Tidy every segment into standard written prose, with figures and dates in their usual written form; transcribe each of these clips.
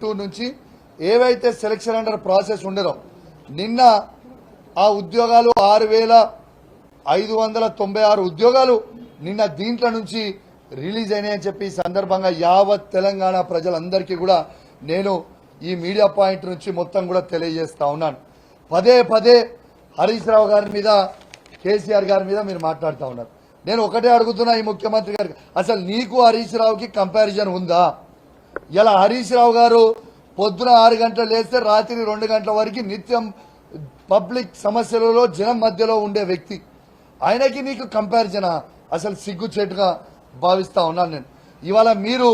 22 నుంచి ఏవైతే selection under process ఉండరో నిన్న ఆ ఉద్యోగాలు 6,596 ఉద్యోగాలు నిన్న దీంట్లో నుంచి రిలీజ్ అయినాయని చెప్పి ఈ సందర్భంగా యావత్ తెలంగాణ ప్రజలందరికీ కూడా నేను ఈ మీడియా పాయింట్ నుంచి మొత్తం కూడా తెలియజేస్తా ఉన్నాను. పదే పదే హరీష్ రావు గారి మీద కేసీఆర్ గారి మీద మీరు మాట్లాడుతూ ఉన్నారు. నేను ఒకటే అడుగుతున్నా ఈ ముఖ్యమంత్రి గారికి, అసలు నీకు హరీష్ రావుకి కంపారిజన్ ఉందా? ఇలా హరీష్ రావు గారు పొద్దున 6 గంటలు లేస్తే రాత్రి 2 గంటల వరకు నిత్యం పబ్లిక్ సమస్యలలో జనం మధ్యలో ఉండే వ్యక్తి. ఆయనకి నీకు కంపారిజనా? అసలు సిగ్గుచేటుగా భావిస్తా ఉన్నాను నేను. ఇవాళ మీరు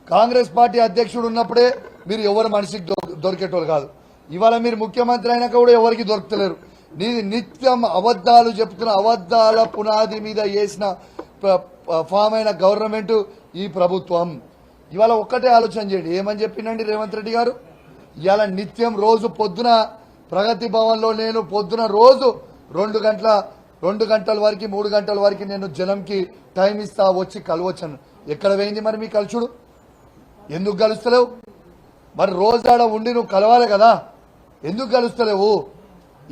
కాంగ్రెస్ పార్టీ అధ్యక్షుడు ఉన్నప్పుడే మీరు ఎవరు మనిషికి దొరికేటోళ్ళు కాదు. ఇవాళ మీరు ముఖ్యమంత్రి అయినాక కూడా ఎవరికి దొరుకుతలేరు. నీది నిత్యం అబద్దాలు చెప్తున్న, అబద్దాల పునాది మీద వేసిన ఫామ్ అయిన గవర్నమెంట్ ఈ ప్రభుత్వం. ఇవాళ ఒక్కటే ఆలోచన చేయండి, ఏమని చెప్పిండండి రేవంత్ రెడ్డి గారు? ఇవాళ నిత్యం రోజు పొద్దున ప్రగతి భవన్లో నేను పొద్దున రోజు 2 గంటల వరకు 3 గంటల వరకు నేను జనంకి టైం ఇస్తా, వచ్చి కలవచ్చాను. ఎక్కడ పోయింది మరి మీ కలుచుడు? ఎందుకు కలుస్తలేవు? మరి రోజు ఆడ ఉండి నువ్వు కలవాలి కదా, ఎందుకు కలుస్తలేవు?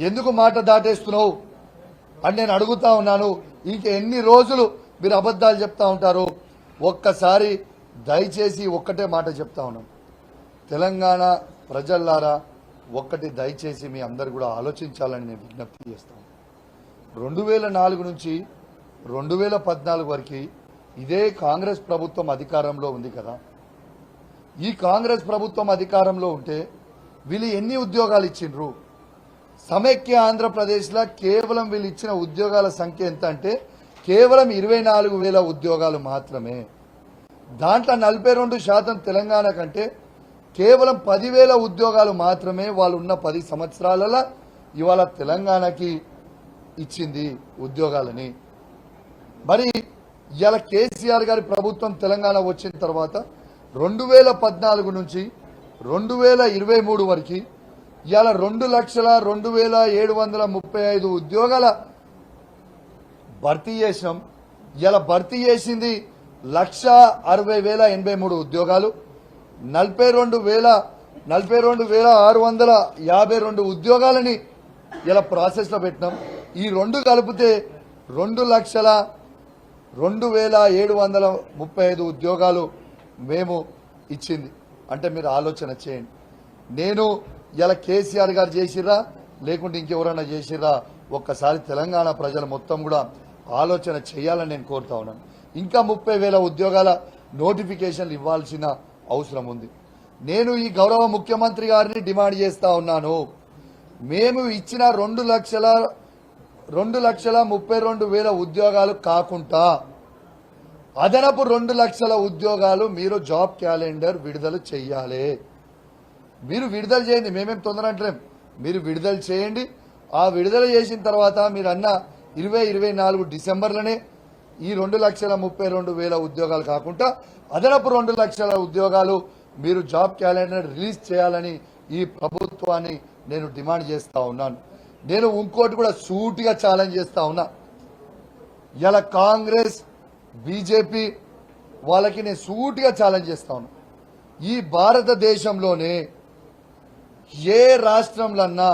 ఎందుకు మాట దాటేస్తున్నావు అని నేను అడుగుతా ఉన్నాను. ఇంక ఎన్ని రోజులు మీరు అబద్ధాలు చెప్తా ఉంటారు? ఒక్కసారి దయచేసి ఒక్కటే మాట చెప్తా ఉన్నాను, తెలంగాణ ప్రజల్లారా ఒక్కటి దయచేసి మీ అందరు కూడా ఆలోచించాలని నేను విజ్ఞప్తి చేస్తాను. 2004 నుంచి 2014 వరకు ఇదే కాంగ్రెస్ ప్రభుత్వం అధికారంలో ఉంది కదా. ఈ కాంగ్రెస్ ప్రభుత్వం అధికారంలో ఉంటే వీళ్ళు ఎన్ని ఉద్యోగాలు ఇచ్చిండ్రు? సమైక్య ఆంధ్రప్రదేశ్లో కేవలం వీళ్ళు ఇచ్చిన ఉద్యోగాల సంఖ్య ఎంత అంటే కేవలం 24,000 ఉద్యోగాలు మాత్రమే. దాంట్లో 42% తెలంగాణ కంటే కేవలం 10,000 ఉద్యోగాలు మాత్రమే వాళ్ళు ఉన్న 10 సంవత్సరాలలో ఇవాళ తెలంగాణకి ఇచ్చింది ఉద్యోగాలని. మరి ఇవాళ కేసీఆర్ గారి ప్రభుత్వం తెలంగాణ వచ్చిన తర్వాత 2014 నుంచి 2023 వరకు ఇవాళ 2,02,735 ఉద్యోగాల భర్తీ చేసినాం. ఇవాళ భర్తీ చేసింది 1,60,083 ఉద్యోగాలు, 42,652 ఉద్యోగాలని ఇలా ప్రాసెస్లో పెట్టినాం. ఈ రెండు కలిపితే 2,02,735 ఉద్యోగాలు మేము ఇచ్చింది. అంటే మీరు ఆలోచన చేయండి, నేను ఇలా కేసీఆర్ గారు చేసిర్రా లేకుంటే ఇంకెవరైనా చేసిర్రా? ఒక్కసారి తెలంగాణ ప్రజలు మొత్తం కూడా ఆలోచన చేయాలని నేను కోరుతా ఉన్నాను. ఇంకా 30,000 ఉద్యోగాల నోటిఫికేషన్లు ఇవ్వాల్సిన అవసరం ఉంది. నేను ఈ గౌరవ ముఖ్యమంత్రి గారిని డిమాండ్ చేస్తా ఉన్నాను, మేము ఇచ్చిన 2,32,000 ఉద్యోగాలు కాకుండా అదనపు 2 లక్షల ఉద్యోగాలు మీరు జాబ్ క్యాలెండర్ విడుదల చేయాలి. మీరు విడుదల చేయండి, మేమేం తొందర అంటలేం. మీరు విడుదల చేయండి. ఆ విడుదల చేసిన తర్వాత మీరు అన్న 2024 డిసెంబర్లోనే ఈ 2,32,000 ఉద్యోగాలు కాకుండా అదనపు 2 లక్షల ఉద్యోగాలు మీరు జాబ్ క్యాలెండర్ రిలీజ్ చేయాలని ఈ ప్రభుత్వాన్ని నేను డిమాండ్ చేస్తా ఉన్నాను. నేను ఇంకోటి కూడా సూటిగా ఛాలెంజ్ చేస్తా ఉన్నా, ఇలా కాంగ్రెస్ బీజేపీ వాళ్ళకి నేను సూటిగా ఛాలెంజ్ చేస్తా ఉన్నా, ఈ భారతదేశంలోనే ఏ రాష్ట్రంలన్నా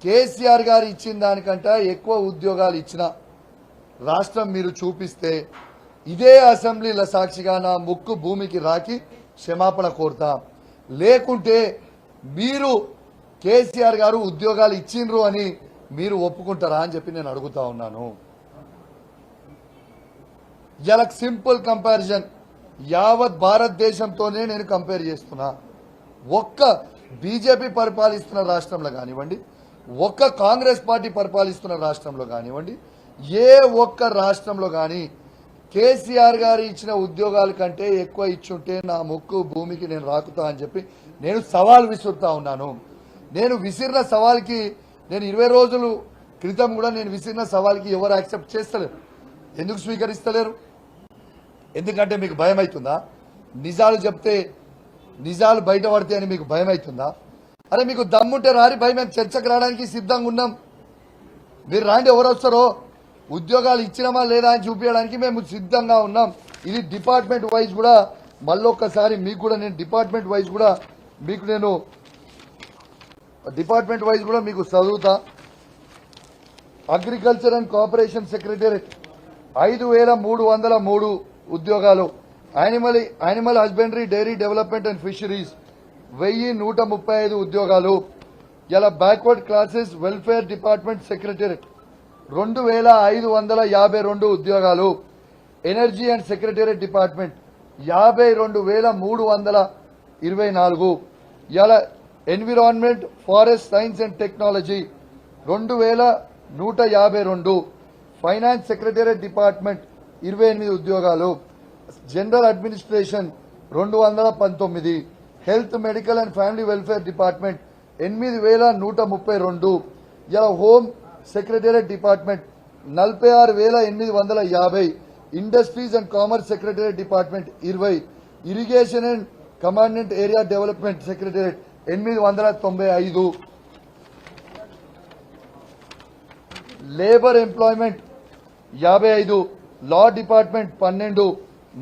కేసీఆర్ గారు ఇచ్చిన దానికంటే ఎక్కువ ఉద్యోగాలు ఇచ్చిన రాష్ట్రం మీరు చూపిస్తే ఇదే అసెంబ్లీల సాక్షిగా నా ముక్కు భూమికి రాకి క్షమాపణ కోరుతా. లేకుంటే మీరు కేసీఆర్ గారు ఉద్యోగాలు ఇచ్చిండ్రు అని మీరు ఒప్పుకుంటారా అని చెప్పి నేను అడుగుతా ఉన్నాను. ఇలా సింపుల్ కంపారిజన్ యావత్ భారతదేశంతోనే నేను కంపేర్ చేస్తున్నా. ఒక్క బీజేపీ పరిపాలిస్తున్న రాష్ట్రంలో కానివ్వండి, ఒక్క కాంగ్రెస్ పార్టీ పరిపాలిస్తున్న రాష్ట్రంలో కానివ్వండి, ఏ ఒక్క రాష్ట్రంలో కానీ కేసీఆర్ గారు ఇచ్చిన ఉద్యోగాల కంటే ఎక్కువ ఇచ్చుంటే నా ముక్కు భూమికి నేను రాకుతా అని చెప్పి నేను సవాల్ విసురుతా ఉన్నాను. నేను విసిరిన సవాల్కి నేను 20 రోజుల క్రితం కూడా నేను విసిరిన సవాల్కి ఎవరు యాక్సెప్ట్ చేస్తలేరు. ఎందుకు స్వీకరిస్తలేరు? ఎందుకంటే మీకు భయం అవుతుందా? నిజాలు చెప్తే నిజాలు బయటపడితే అని మీకు భయం అవుతుందా? అరే మీకు దమ్ముంటే రారి భయం, మేము చర్చకు రావడానికి సిద్ధంగా ఉన్నాం. మీరు రాండి, ఎవరు వస్తారో ఉద్యోగాలు ఇచ్చినామా లేదా అని చూపించడానికి మేము సిద్ధంగా ఉన్నాం. ఇది డిపార్ట్మెంట్ వైజ్ కూడా మళ్ళొక్కసారి మీకు కూడా నేను డిపార్ట్మెంట్ వైజ్ కూడా మీకు నేను డిపార్ట్మెంట్ వైజ్ కూడా మీకు చదువుతా. అగ్రికల్చర్ అండ్ కోఆపరేషన్ సెక్రటేరియట్ 5303 ఉద్యోగాలు. Animal husbandry dairy development and fisheries 1135 ఉద్యోగాలు. ఇలా backward classes welfare department secretariat 2552 ఉద్యోగాలు. Energy and secretariat department 52324. ఇలా environment forest science and technology 2152. Finance secretariat department 28 ఉద్యోగాలు. General administration 219. Health medical and family welfare department 8132. ఇలా home secretariat department 46850. Industries and commerce secretariat department 20. Irrigation and commandant area development secretariat 895. Labour employment 55. Law department 12.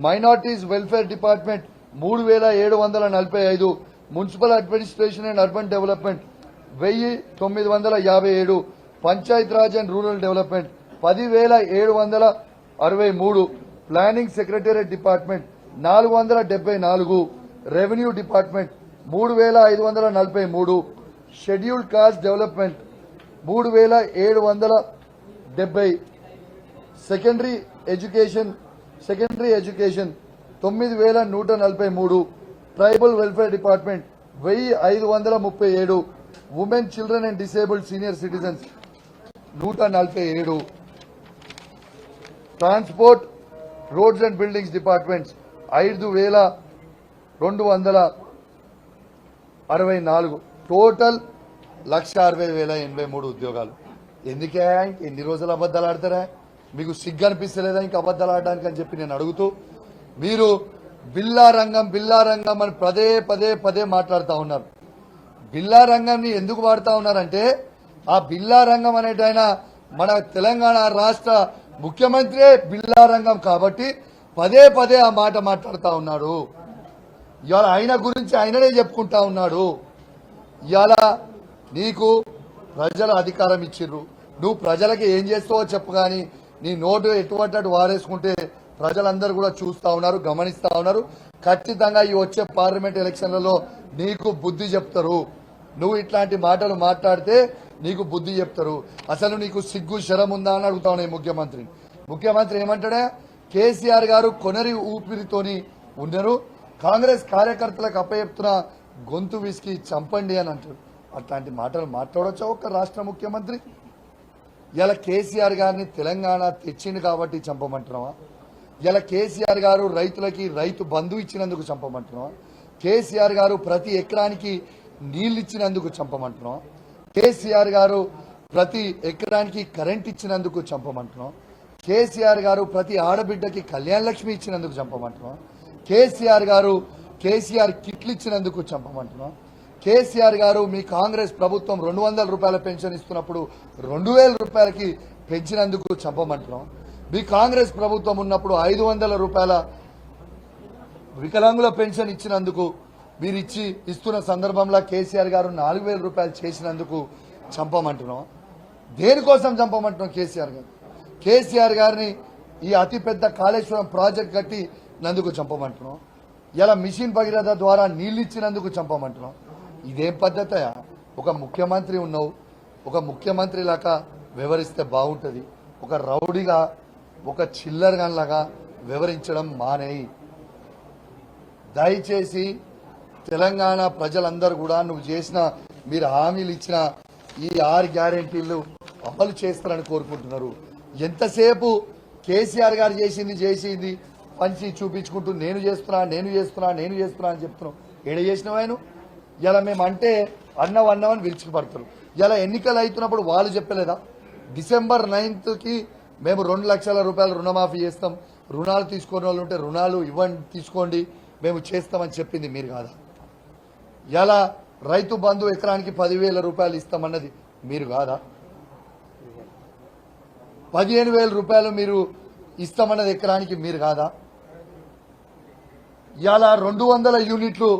Minorities welfare department 3745. Municipal administration and urban development 1957. Panchayat Raj and rural development 10763. Planning secretariat department 474. Revenue department 3543. Scheduled cost development 3770. Secondary education 9143. Tribal welfare department 1537. Women children and disabled senior citizens 147. Transport roads and buildings departments 5264. Total 1,60,083 ఉద్యోగాలు. ఎందుకే ఎన్ని రోజులు అబద్దాలు ఆడతారా? మీకు సిగ్గు అనిపిస్తలేదా ఇంకా అబద్దాలు ఆడడానికి అని చెప్పి నేను అడుగుతూ, మీరు బిల్లా రంగం అని పదే మాట్లాడుతూ ఉన్నారు. బిల్లా రంగంని ఎందుకు వాడుతూ ఉన్నారంటే, ఆ బిల్లా రంగం అనేటైనా మన తెలంగాణ రాష్ట్ర ముఖ్యమంత్రే బిల్లా రంగం కాబట్టి పదే ఆ మాట మాట్లాడుతూ ఉన్నాడు. ఇవాళ ఆయన గురించి ఆయననే చెప్పుకుంటా ఉన్నాడు. ఇవాళ నీకు ప్రజల అధికారం ఇచ్చిర్రు, నువ్వు ప్రజలకి ఏం చేస్తావో చెప్పు, కానీ నీ నోటు ఎటువంటి వారేసుకుంటే ప్రజలందరూ కూడా చూస్తా ఉన్నారు, గమనిస్తా ఉన్నారు. ఖచ్చితంగా ఈ వచ్చే పార్లమెంట్ ఎలక్షన్లలో నీకు బుద్ధి చెప్తారు. నువ్వు ఇట్లాంటి మాటలు మాట్లాడితే నీకు బుద్ధి చెప్తారు. అసలు నీకు సిగ్గు శరం ఉందా అని అడుగుతా ఉన్నాయి ముఖ్యమంత్రి ఏమంటాడే, కేసీఆర్ గారు కొనరి ఊపిరితోని ఉన్నారు, కాంగ్రెస్ కార్యకర్తలకు అప్పచెప్తున్న గొంతు విసికి చంపండి అని అంటారు. అట్లాంటి మాటలు మాట్లాడొచ్చా ఒక రాష్ట్ర ముఖ్యమంత్రి? ఇలా కేసీఆర్ గారిని తెలంగాణ తెచ్చింది కాబట్టి చంపమంటున్నావా? ఇలా కేసీఆర్ గారు రైతులకి రైతు బంధు ఇచ్చినందుకు చంపమంటున్నావా? కేసీఆర్ గారు ప్రతి ఎకరానికి నీళ్లు ఇచ్చినందుకు చంపమంటున్నావా? కేసీఆర్ గారు ప్రతి ఎకరానికి కరెంట్ ఇచ్చినందుకు చంపమంటున్నాం? కేసీఆర్ గారు ప్రతి ఆడబిడ్డకి కళ్యాణ లక్ష్మి ఇచ్చినందుకు చంపమంటున్నాం? కేసీఆర్ కిట్లు ఇచ్చినందుకు చంపమంటున్నాం? కేసీఆర్ గారు మీ కాంగ్రెస్ ప్రభుత్వం 200 రూపాయల పెన్షన్ ఇస్తున్నప్పుడు 2000 రూపాయలకి పెంచినందుకు చంపమంటున్నాం? మీ కాంగ్రెస్ ప్రభుత్వం ఉన్నప్పుడు 500 రూపాయల వికలాంగుల పెన్షన్ ఇచ్చినందుకు మీరు ఇస్తున్న సందర్భంలో కేసీఆర్ గారు 4000 రూపాయలు చేసినందుకు చంపమంటున్నాం? దేనికోసం చంపమంటున్నాం కేసీఆర్ గారిని ఈ అతిపెద్ద కాళేశ్వరం ప్రాజెక్ట్ కట్టినందుకు చంపమంటున్నాం? ఇలా మిషన్ భగీరథ ద్వారా నీళ్లు ఇచ్చినందుకు చంపమంటున్నాం? ఇదేం పద్ధతయా? ఒక ముఖ్యమంత్రి ఉన్నావు, ఒక ముఖ్యమంత్రి లాగా వివరిస్తే బాగుంటుంది. ఒక రౌడీగా, ఒక చిల్లర్ గన్లాగా వివరించడం మానేయి. దయచేసి తెలంగాణ ప్రజలందరూ కూడా మీరు హామీలు ఇచ్చిన ఈ 6 గ్యారెంటీలు అమలు చేస్తారని కోరుకుంటున్నారు. ఎంతసేపు కేసీఆర్ గారు చేసింది పంచి చూపించుకుంటూ నేను చేస్తున్నా అని చెప్తున్నాం. ఏడ చేసినావు ఆయన? ఇలా మేము అంటే అన్నవని విరుచుకుపడతారు. ఇలా ఎన్నికలు అవుతున్నప్పుడు వాళ్ళు చెప్పలేదా? December 9కి మేము 2 లక్షల రూపాయలు రుణమాఫీ చేస్తాం, రుణాలు తీసుకునే వాళ్ళు ఉంటే రుణాలు ఇవ్వండి, తీసుకోండి, మేము చేస్తామని చెప్పింది మీరు కాదా? ఇలా రైతు బంధు ఎకరానికి 10,000 రూపాయలు ఇస్తామన్నది మీరు కాదా? 15,000 రూపాయలు మీరు ఇస్తామన్నది ఎకరానికి మీరు కాదా? ఇలా 200 యూనిట్లు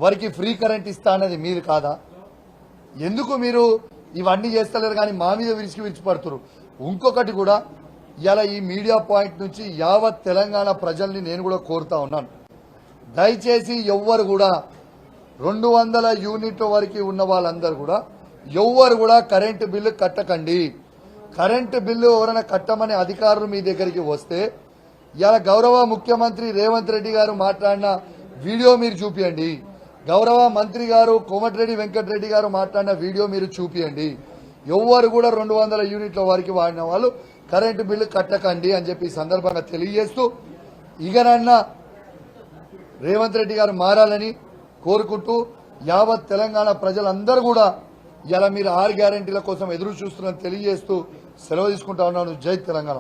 వారికి ఫ్రీ కరెంట్ ఇస్తా అన్నది మీరు కాదా? ఎందుకు మీరు ఇవన్నీ చేస్తలేరు కానీ మా మీద విరిచిపడుతున్నారు? ఇంకొకటి కూడా ఇలా ఈ మీడియా పాయింట్ నుంచి యావత్ తెలంగాణ ప్రజల్ని నేను కూడా కోరుతా ఉన్నాను, దయచేసి ఎవ్వరు కూడా 200 యూనిట్ల వరకు ఉన్న వాళ్ళందరూ కూడా ఎవ్వరు కూడా కరెంటు బిల్లు కట్టకండి. కరెంటు బిల్లు ఎవరైనా కట్టమని అధికారులు మీ దగ్గరికి వస్తే ఇలా గౌరవ ముఖ్యమంత్రి రేవంత్ రెడ్డి గారు మాట్లాడిన వీడియో మీరు చూపియండి, గౌరవ మంత్రి గారు కోమటిరెడ్డి వెంకటరెడ్డి గారు మాట్లాడిన వీడియో మీరు చూపియండి. ఎవ్వరు కూడా 200 యూనిట్ల వరకు వాడిన వాళ్ళు కరెంటు బిల్లు కట్టకండి అని చెప్పి సందర్భంగా తెలియజేస్తూ ఇకనన్నా రేవంత్ రెడ్డి గారు మారాలని కోరుకుంటూ యావత్ తెలంగాణ ప్రజలందరూ కూడా ఇలా మీరు 6 గ్యారెంటీల కోసం ఎదురు చూస్తున్నారని తెలియజేస్తూ సెలవు తీసుకుంటా ఉన్నాను. జై తెలంగాణ.